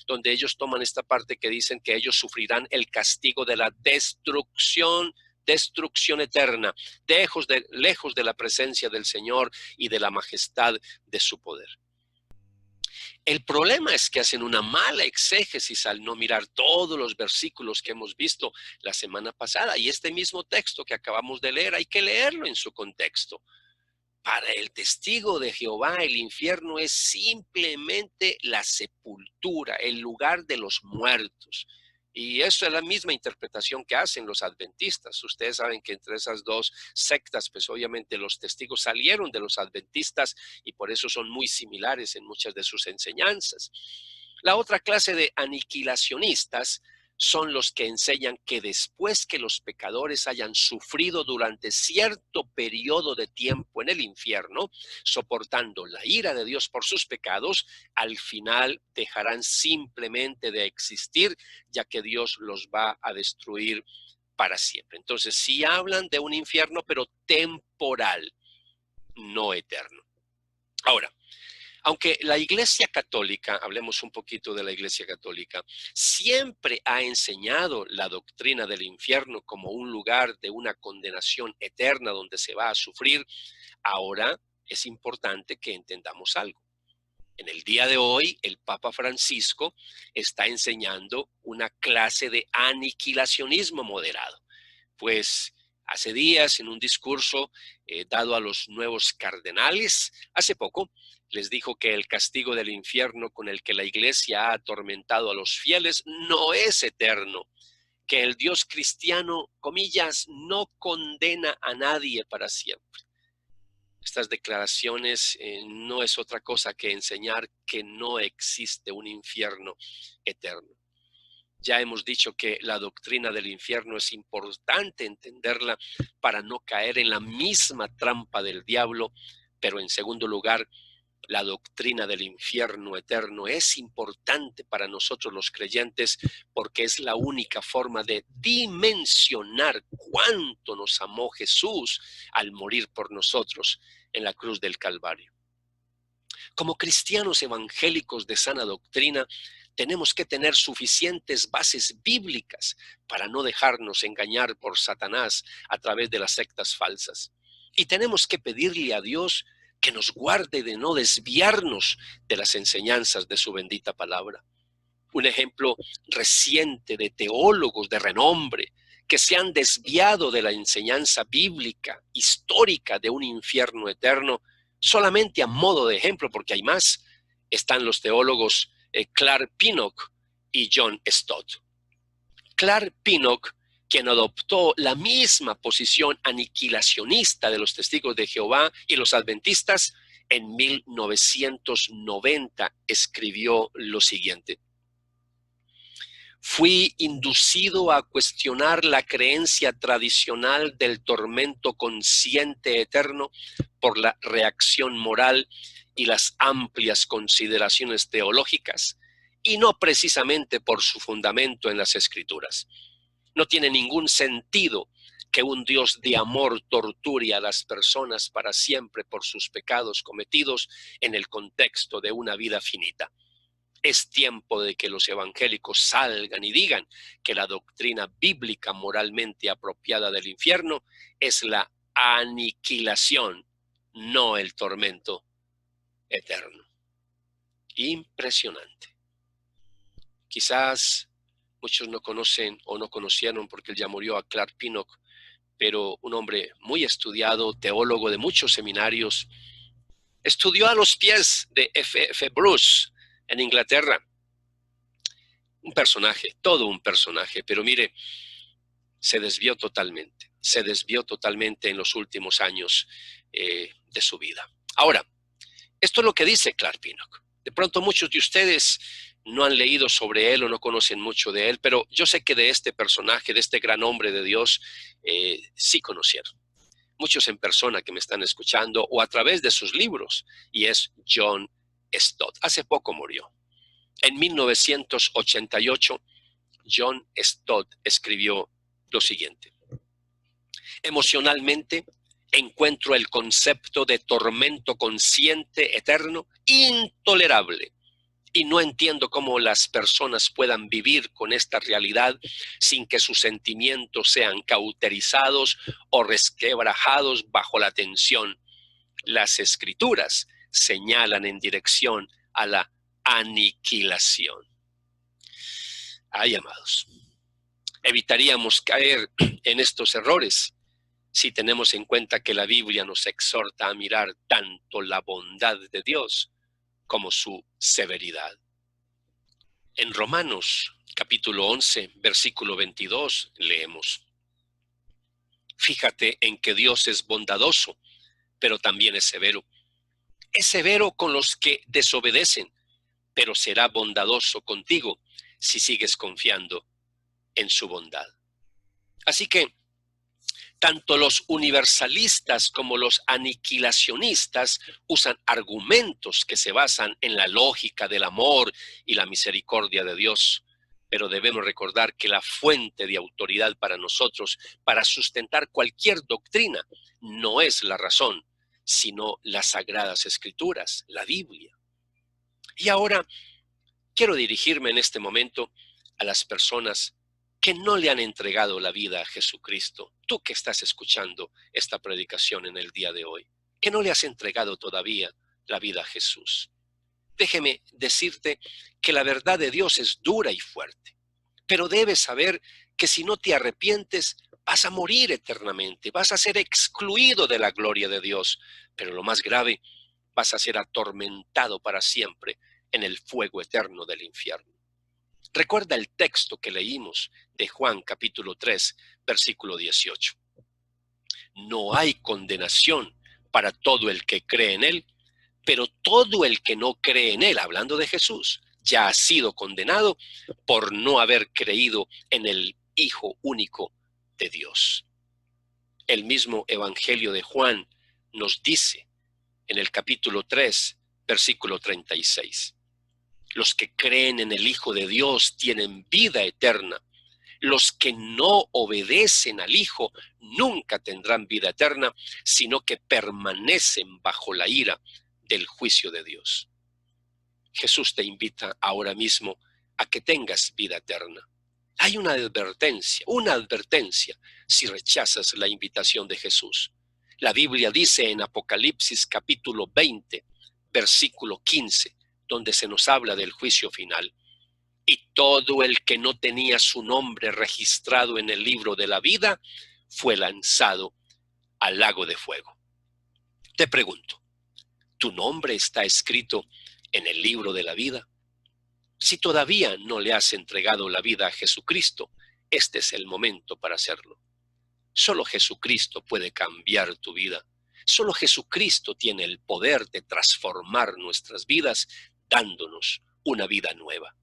donde ellos toman esta parte que dicen que ellos sufrirán el castigo de la destrucción eterna, lejos de la presencia del Señor y de la majestad de su poder. El problema es que hacen una mala exégesis al no mirar todos los versículos que hemos visto la semana pasada, y este mismo texto que acabamos de leer hay que leerlo en su contexto. Para el testigo de Jehová, el infierno es simplemente la sepultura, el lugar de los muertos. Y eso es la misma interpretación que hacen los adventistas. Ustedes saben que entre esas dos sectas, pues obviamente los testigos salieron de los adventistas y por eso son muy similares en muchas de sus enseñanzas. La otra clase de aniquilacionistas son los que enseñan que después que los pecadores hayan sufrido durante cierto periodo de tiempo en el infierno, soportando la ira de Dios por sus pecados, al final dejarán simplemente de existir, ya que Dios los va a destruir para siempre. Entonces, sí hablan de un infierno, pero temporal, no eterno. Ahora, aunque la Iglesia Católica, hablemos un poquito de la Iglesia Católica, siempre ha enseñado la doctrina del infierno como un lugar de una condenación eterna donde se va a sufrir, ahora es importante que entendamos algo. En el día de hoy, el Papa Francisco está enseñando una clase de aniquilacionismo moderado. Pues hace días, en un discurso dado a los nuevos cardenales, hace poco, les dijo que el castigo del infierno con el que la Iglesia ha atormentado a los fieles no es eterno, que el Dios cristiano, comillas, no condena a nadie para siempre. Estas declaraciones no es otra cosa que enseñar que no existe un infierno eterno. Ya hemos dicho que la doctrina del infierno es importante entenderla para no caer en la misma trampa del diablo, pero en segundo lugar, la doctrina del infierno eterno es importante para nosotros los creyentes porque es la única forma de dimensionar cuánto nos amó Jesús al morir por nosotros en la cruz del Calvario. Como cristianos evangélicos de sana doctrina, tenemos que tener suficientes bases bíblicas para no dejarnos engañar por Satanás a través de las sectas falsas. Y tenemos que pedirle a Dios que nos guarde de no desviarnos de las enseñanzas de su bendita palabra. Un ejemplo reciente de teólogos de renombre que se han desviado de la enseñanza bíblica, histórica de un infierno eterno, solamente a modo de ejemplo, porque hay más, están los teólogos Clark Pinnock y John Stott. Clark Pinnock, quien adoptó la misma posición aniquilacionista de los testigos de Jehová y los adventistas, en 1990 escribió lo siguiente: fui inducido a cuestionar la creencia tradicional del tormento consciente eterno por la reacción moral y las amplias consideraciones teológicas, y no precisamente por su fundamento en las Escrituras. No tiene ningún sentido que un Dios de amor torture a las personas para siempre por sus pecados cometidos en el contexto de una vida finita. Es tiempo de que los evangélicos salgan y digan que la doctrina bíblica moralmente apropiada del infierno es la aniquilación, no el tormento eterno. Impresionante. Quizás muchos no conocen o no conocieron porque él ya murió a Clark Pinnock, pero un hombre muy estudiado, teólogo de muchos seminarios, estudió a los pies de F.F. Bruce en Inglaterra. Un personaje, todo un personaje, pero mire, se desvió totalmente en los últimos años de su vida. Ahora, esto es lo que dice Clark Pinnock. De pronto muchos de ustedes no han leído sobre él o no conocen mucho de él, pero yo sé que de este personaje, de este gran hombre de Dios, sí conocieron. Muchos en persona que me están escuchando o a través de sus libros, y es John Stott. Hace poco murió. En 1988, John Stott escribió lo siguiente: emocionalmente encuentro el concepto de tormento consciente eterno intolerable y no entiendo cómo las personas puedan vivir con esta realidad sin que sus sentimientos sean cauterizados o resquebrajados bajo la tensión. Las Escrituras señalan en dirección a la aniquilación. Ay, amados, evitaríamos caer en estos errores si tenemos en cuenta que la Biblia nos exhorta a mirar tanto la bondad de Dios como su severidad. En Romanos capítulo 11, versículo 22 leemos: fíjate en que Dios es bondadoso, pero también es severo. Es severo con los que desobedecen, pero será bondadoso contigo si sigues confiando en su bondad. Así que tanto los universalistas como los aniquilacionistas usan argumentos que se basan en la lógica del amor y la misericordia de Dios. Pero debemos recordar que la fuente de autoridad para nosotros, para sustentar cualquier doctrina, no es la razón, sino las Sagradas Escrituras, la Biblia. Y ahora quiero dirigirme en este momento a las personas que no le han entregado la vida a Jesucristo. Tú que estás escuchando esta predicación en el día de hoy, que no le has entregado todavía la vida a Jesús. Déjeme decirte que la verdad de Dios es dura y fuerte, pero debes saber que si no te arrepientes, vas a morir eternamente, vas a ser excluido de la gloria de Dios, pero lo más grave, vas a ser atormentado para siempre en el fuego eterno del infierno. Recuerda el texto que leímos de Juan capítulo 3, versículo 18. No hay condenación para todo el que cree en Él, pero todo el que no cree en Él, hablando de Jesús, ya ha sido condenado por no haber creído en el Hijo único de Dios. El mismo Evangelio de Juan nos dice en el capítulo 3, versículo 36. Los que creen en el Hijo de Dios tienen vida eterna. Los que no obedecen al Hijo nunca tendrán vida eterna, sino que permanecen bajo la ira del juicio de Dios. Jesús te invita ahora mismo a que tengas vida eterna. Hay una advertencia si rechazas la invitación de Jesús. La Biblia dice en Apocalipsis capítulo 20, versículo 15, donde se nos habla del juicio final. Y todo el que no tenía su nombre registrado en el libro de la vida fue lanzado al lago de fuego. Te pregunto, ¿tu nombre está escrito en el libro de la vida? Si todavía no le has entregado la vida a Jesucristo, este es el momento para hacerlo. Solo Jesucristo puede cambiar tu vida. Solo Jesucristo tiene el poder de transformar nuestras vidas, dándonos una vida nueva.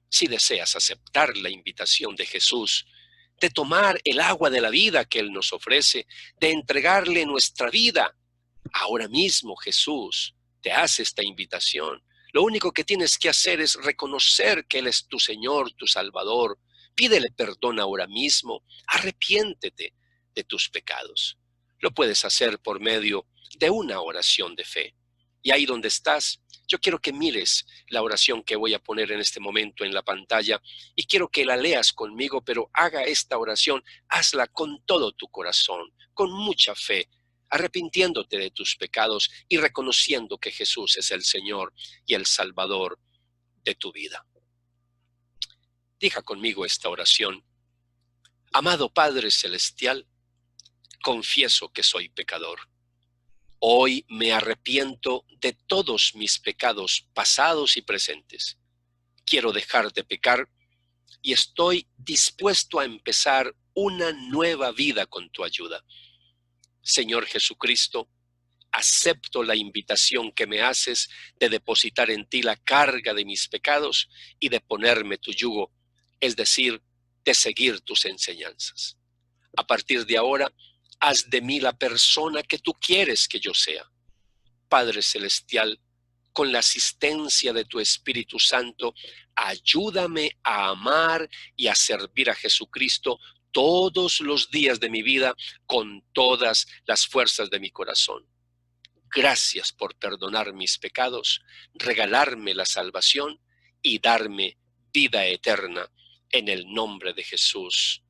Si deseas aceptar la invitación de Jesús, de tomar el agua de la vida que Él nos ofrece, de entregarle nuestra vida, ahora mismo Jesús te hace esta invitación. Lo único que tienes que hacer es reconocer que Él es tu Señor, tu Salvador. Pídele perdón ahora mismo, arrepiéntete de tus pecados. Lo puedes hacer por medio de una oración de fe. Y ahí donde estás, yo quiero que mires la oración que voy a poner en este momento en la pantalla y quiero que la leas conmigo, pero haga esta oración, hazla con todo tu corazón, con mucha fe, arrepintiéndote de tus pecados y reconociendo que Jesús es el Señor y el Salvador de tu vida. Diga conmigo esta oración. Amado Padre Celestial, confieso que soy pecador. Hoy me arrepiento de todos mis pecados pasados y presentes. Quiero dejar de pecar y estoy dispuesto a empezar una nueva vida con tu ayuda. Señor Jesucristo, acepto la invitación que me haces de depositar en ti la carga de mis pecados y de ponerme tu yugo, es decir, de seguir tus enseñanzas. A partir de ahora, haz de mí la persona que tú quieres que yo sea. Padre Celestial, con la asistencia de tu Espíritu Santo, ayúdame a amar y a servir a Jesucristo todos los días de mi vida con todas las fuerzas de mi corazón. Gracias por perdonar mis pecados, regalarme la salvación y darme vida eterna en el nombre de Jesús.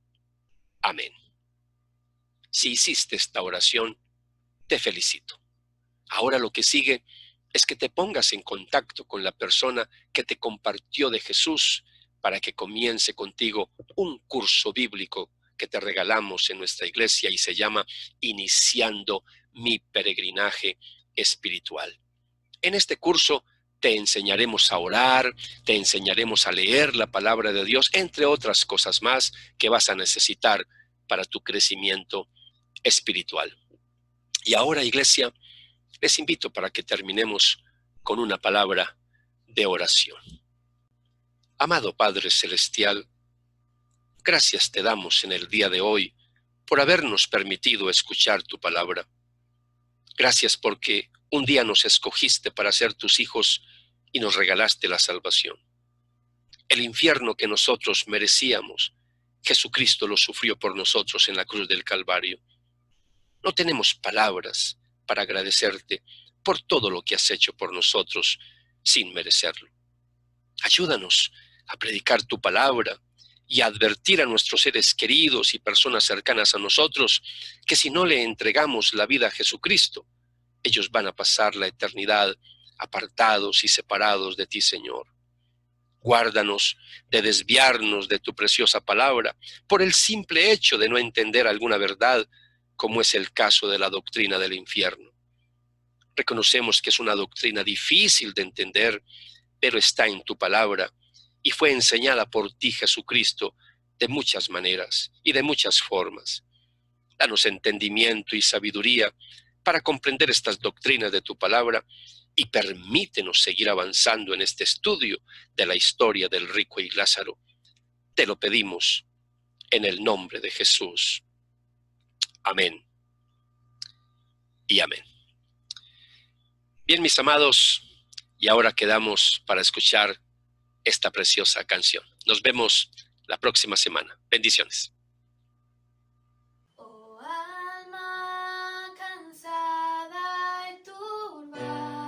Amén. Si hiciste esta oración, te felicito. Ahora lo que sigue es que te pongas en contacto con la persona que te compartió de Jesús para que comience contigo un curso bíblico que te regalamos en nuestra iglesia y se llama Iniciando mi peregrinaje espiritual. En este curso te enseñaremos a orar, te enseñaremos a leer la palabra de Dios, entre otras cosas más que vas a necesitar para tu crecimiento espiritual. Y ahora, iglesia, les invito para que terminemos con una palabra de oración. Amado Padre Celestial, Gracias te damos en el día de hoy por habernos permitido escuchar tu palabra. Gracias porque un día nos escogiste para ser tus hijos y nos regalaste la salvación. El infierno que nosotros merecíamos, Jesucristo lo sufrió por nosotros en la cruz del Calvario. No tenemos palabras para agradecerte por todo lo que has hecho por nosotros sin merecerlo. Ayúdanos a predicar tu palabra y a advertir a nuestros seres queridos y personas cercanas a nosotros que si no le entregamos la vida a Jesucristo, ellos van a pasar la eternidad apartados y separados de ti, Señor. Guárdanos de desviarnos de tu preciosa palabra por el simple hecho de no entender alguna verdad, como es el caso de la doctrina del infierno. Reconocemos que es una doctrina difícil de entender, pero está en tu palabra y fue enseñada por ti, Jesucristo, de muchas maneras y de muchas formas. Danos entendimiento y sabiduría para comprender estas doctrinas de tu palabra y permítenos seguir avanzando en este estudio de la historia del rico y Lázaro. Te lo pedimos en el nombre de Jesús. Amén y amén. Bien, mis amados, y ahora quedamos para escuchar esta preciosa canción. Nos vemos la próxima semana. Bendiciones. Oh, alma cansada y turbada,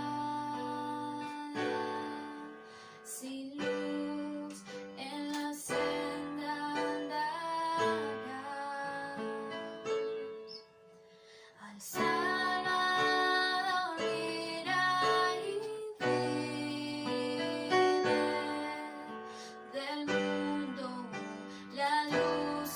sin luz en la senda andarás. Al Salvador mira y dime, del mundo la luz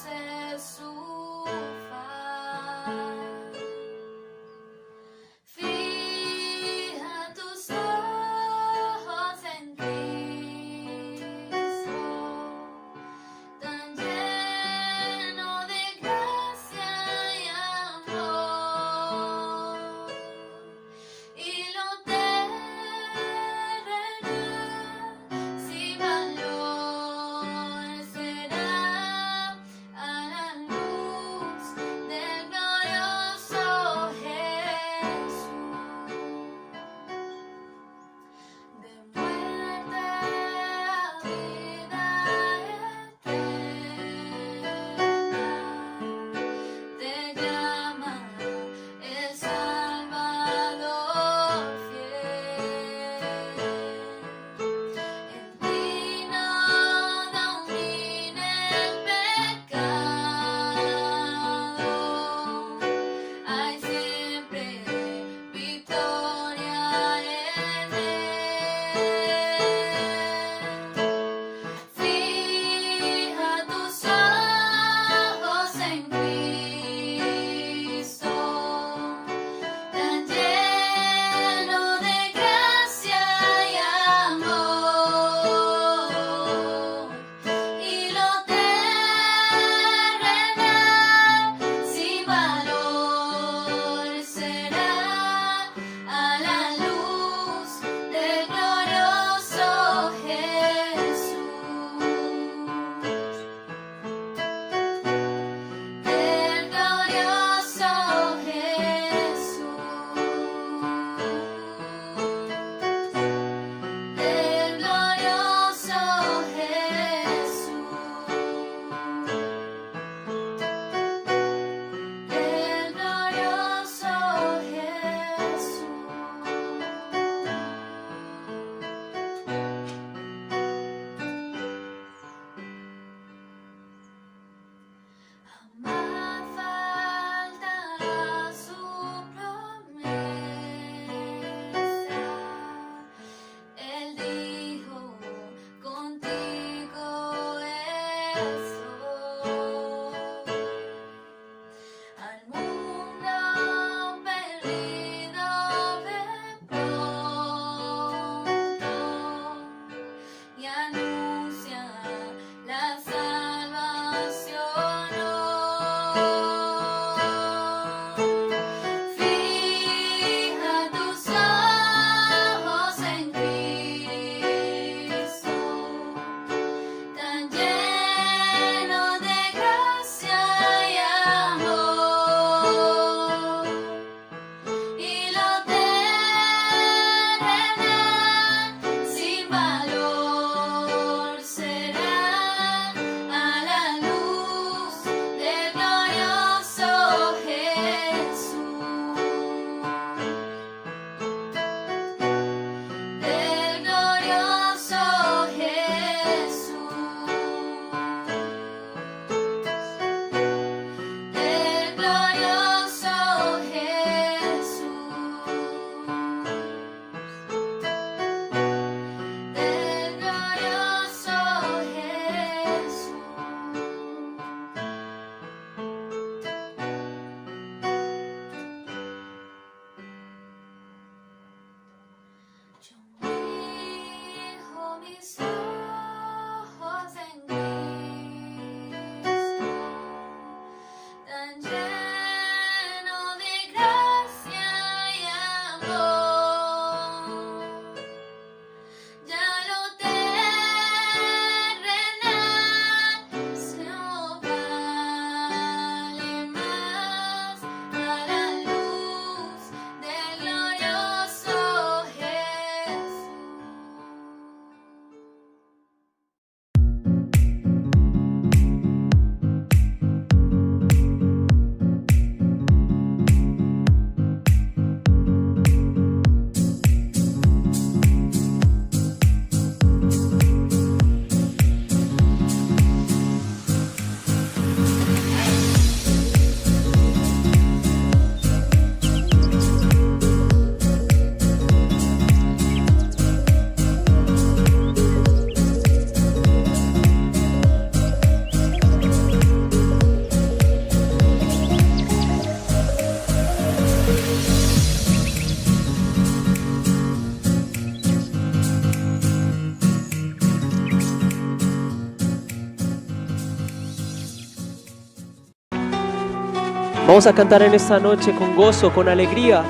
Vamos a cantar en esta noche con gozo, con alegría.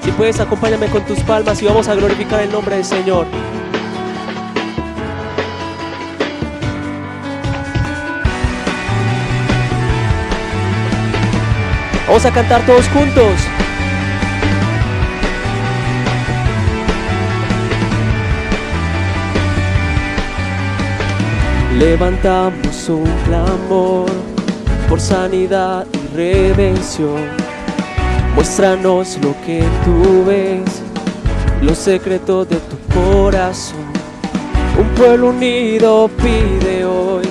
Si puedes, acompáñame con tus palmas y vamos a glorificar el nombre del Señor. Vamos a cantar todos juntos. Levantamos un clamor por sanidad y redención. Muéstranos lo que tú ves, los secretos de tu corazón. Un pueblo unido pide hoy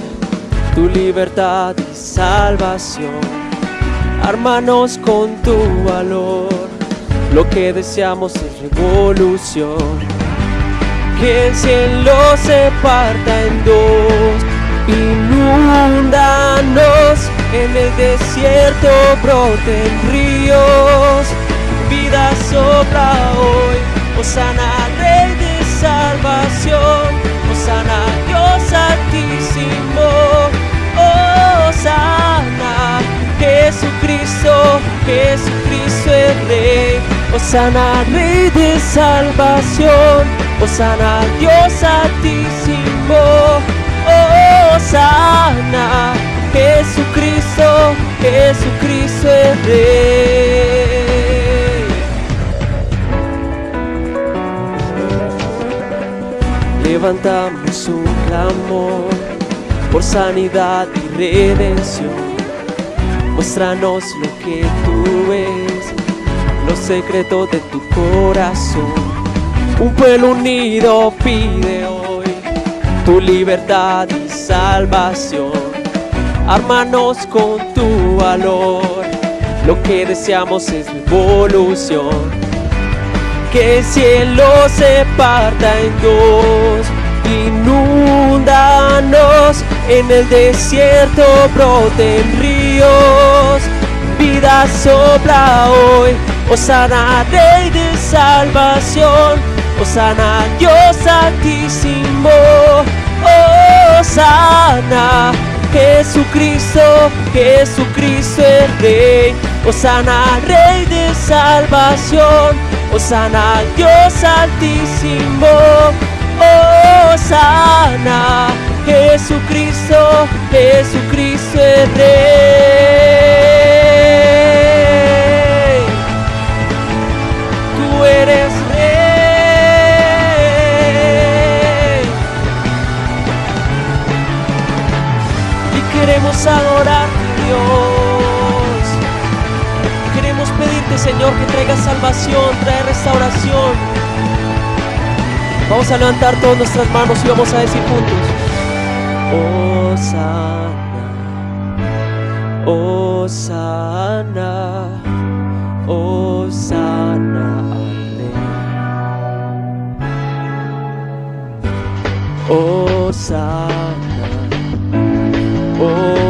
tu libertad y salvación. Ármanos con tu valor, lo que deseamos es revolución. Que el cielo se parta en dos, inúndanos, en el desierto broten ríos. Vida sopla hoy, Hosana Rey de salvación, Hosana Dios altísimo, Hosana Jesucristo, Jesucristo es Rey, Hosana Rey de salvación, Hosana Dios altísimo, Hosana Jesucristo, Jesucristo es Rey. Levantamos un clamor por sanidad y redención. Muéstranos lo que tú ves, los secretos de tu corazón. Un pueblo unido pide hoy tu libertad y salvación. Ármanos con tu valor, lo que deseamos es revolución. Que el cielo se parta en dos, inúndanos, en el desierto broten ríos. Vida sopla hoy, Hosana Rey de salvación, Hosana Dios altísimo, Hosana Jesucristo, Jesucristo es Rey, Hosana Rey de salvación, Hosana Dios altísimo, Hosana Jesucristo, Jesucristo es Rey. Tú eres Rey y queremos adorarte, Dios. Queremos pedirte, Señor, que traigas salvación, trae restauración. Vamos a levantar todas nuestras manos y vamos a decir juntos: Hosana, Hosana, Hosana al Rey. Hosana,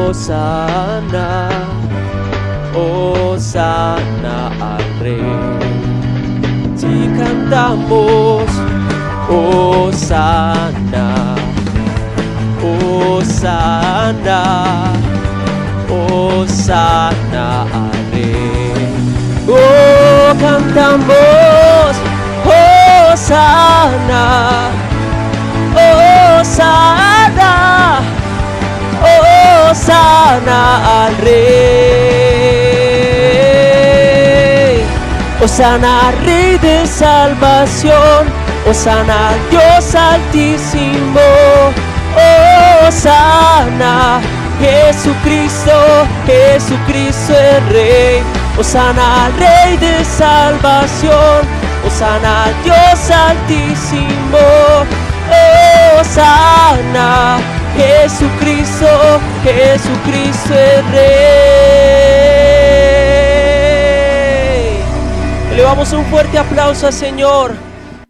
Hosana, Hosana al Rey. Si cantamos Hosana, Hosana, Hosana al Rey. Oh, cantamos Hosana, Hosana, Hosana al Rey. Hosana Rey de salvación, Hosana Dios altísimo, Hosana Jesucristo, Jesucristo es Rey, Hosana Rey de salvación, Hosana Dios altísimo, Hosana Jesucristo, Jesucristo es Rey. Elevamos un fuerte aplauso al Señor.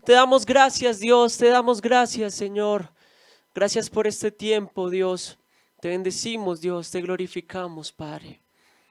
Te damos gracias, Dios, te damos gracias, Señor. Gracias por este tiempo, Dios. Te bendecimos, Dios, te glorificamos, Padre.